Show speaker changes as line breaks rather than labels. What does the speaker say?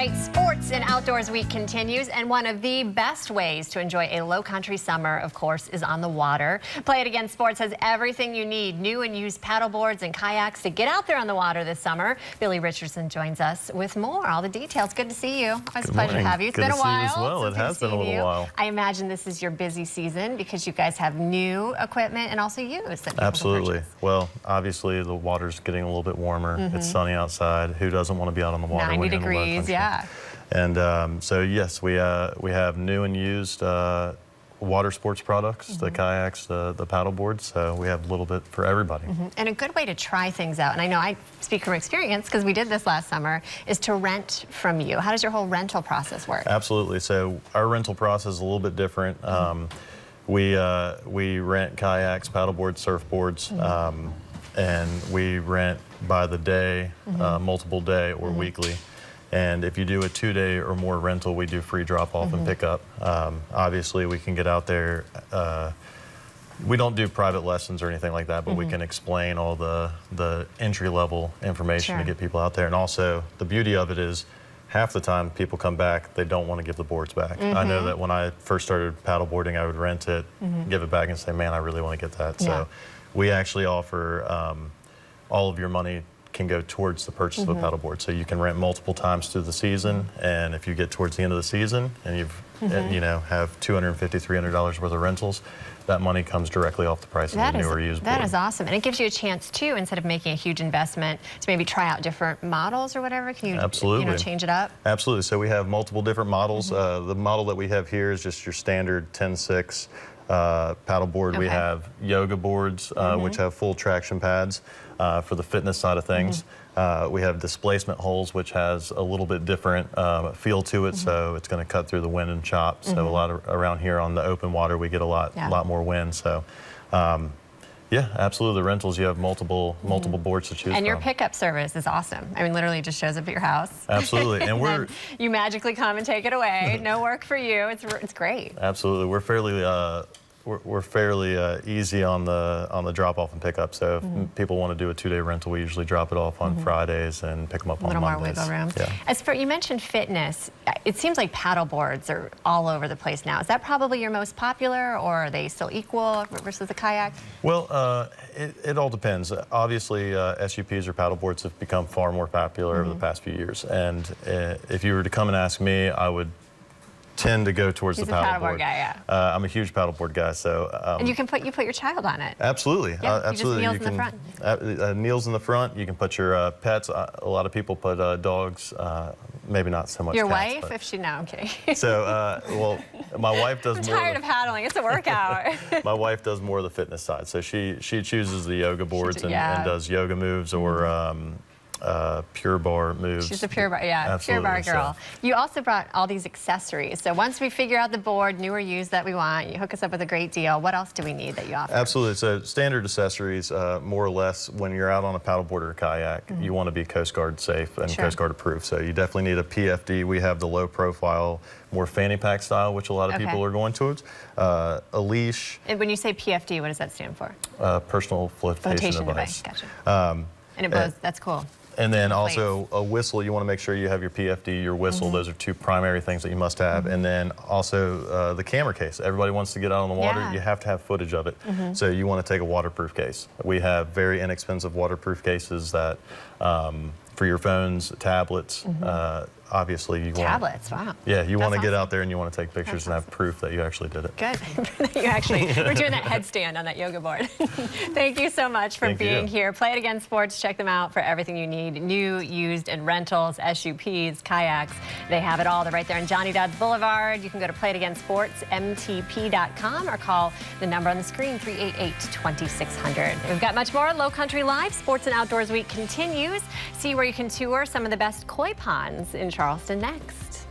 right, Sports and Outdoors Week continues, and one of the best ways to enjoy a low country summer, of course, is on the water. Play It Again Sports has everything you need, new and used paddle boards and kayaks to get out there on the water this summer. Billy Richardson joins us with more, all the details. Good to see you. Always a pleasure to have you. It's been a while.
As well. It has been a little while.
I imagine this is your busy season because you guys have new equipment and also used.
Absolutely. Well, obviously the water's getting a little bit warmer. It's sunny outside. Who doesn't want to be out on the water?
90 degrees, yeah.
And so yes, we have new and used water sports products, the kayaks, the paddle boards. So we have a little bit for everybody.
And a good way to try things out, and I know I speak from experience because we did this last summer, is to rent from you. How does your whole rental process work?
Absolutely. So our rental process is a little bit different. We rent kayaks, paddle boards, surfboards, and we rent by the day, multiple day or weekly. And if you do a 2-day or more rental, we do free drop-off and pickup. Obviously, we can get out there. We don't do private lessons or anything like that, but we can explain all the entry-level information to get people out there. And also, the beauty of it is, half the time people come back, they don't want to give the boards back. I know that when I first started paddle boarding, I would rent it, give it back, and say, man, I really want to get that. So we actually offer all of your money can go towards the purchase of a paddleboard. So you can rent multiple times through the season, and if you get towards the end of the season and you've you know, have $250, $300 worth of rentals, that money comes directly off the price of the new or used board.
That is awesome, and it gives you a chance too, instead of making a huge investment, to maybe try out different models or whatever. Can you, you know, change it up?
Absolutely. So we have multiple different models. The model that we have here is just your standard 10-6 paddle board. We have yoga boards, which have full traction pads for the fitness side of things. We have displacement holes, which has a little bit different feel to it, so it's going to cut through the wind and chop. So a lot of, around here on the open water, we get a lot more wind. So yeah, absolutely. The rentals, you have multiple boards to choose from.
And your pickup service is awesome. I mean, literally just shows up at your house.
Absolutely. And
we're you magically come and take it away. No work for you. It's great.
Absolutely. We're fairly easy on the drop-off and pickup. So if people want to do a 2-day rental, we usually drop it off on Fridays and pick them up on Mondays.
A little more wiggle room.
Yeah.
As for, you mentioned fitness, it seems like paddle boards are all over the place now. Is that probably your most popular, or are they still equal versus the kayak?
Well, it all depends. Obviously, SUPs or paddle boards have become far more popular over the past few years. And if you were to come and ask me, I would tend to go towards the paddleboard
guy, yeah.
I'm a huge paddleboard guy, so
and you put your child on it.
Absolutely, absolutely.
Just kneels in the front.
Kneels in the front. You can put your pets. A lot of people put dogs. Maybe not so much.
Your
cats,
wife,
but.
if she no, I'm kidding.
So, well, my wife does
I'm
more.
tired of paddling. It's a workout.
My wife does more of the fitness side, so she chooses the yoga boards and does yoga moves or. Pure bar moves. She's
a pure bar, pure bar girl. So. You also brought all these accessories. So once we figure out the board, new or used, that we want, you hook us up with a great deal. What else do we need that you offer?
Absolutely. So standard accessories, more or less, when you're out on a paddleboard or a kayak, you want to be Coast Guard safe and Coast Guard approved. So you definitely need a PFD. We have the low profile, more fanny pack style, which a lot of people are going towards. A leash.
And when you say PFD, what does that stand for?
Personal flotation device.
Gotcha. And it blows. That's cool.
And then also a whistle. You want to make sure you have your PFD, your whistle. Those are two primary things that you must have. And then also the camera case. Everybody wants to get out on the water. You have to have footage of it. So you want to take a waterproof case. We have very inexpensive waterproof cases that for your phones, tablets. Obviously, you want
tablets. Wow.
Yeah, you want to get out there and you want to take pictures and have proof that you actually did it.
Good. We're doing that headstand on that yoga board. Thank you so much for being here. Play It Again Sports. Check them out for everything you need: new, used, and rentals, SUPs, kayaks. They have it all. They're right there on Johnny Dodds Boulevard. You can go to playitagainsportsmtp.com or call the number on the screen, 388-2600. We've got much more. Low Country Live Sports and Outdoors Week continues. See where you can tour some of the best koi ponds in Charleston next.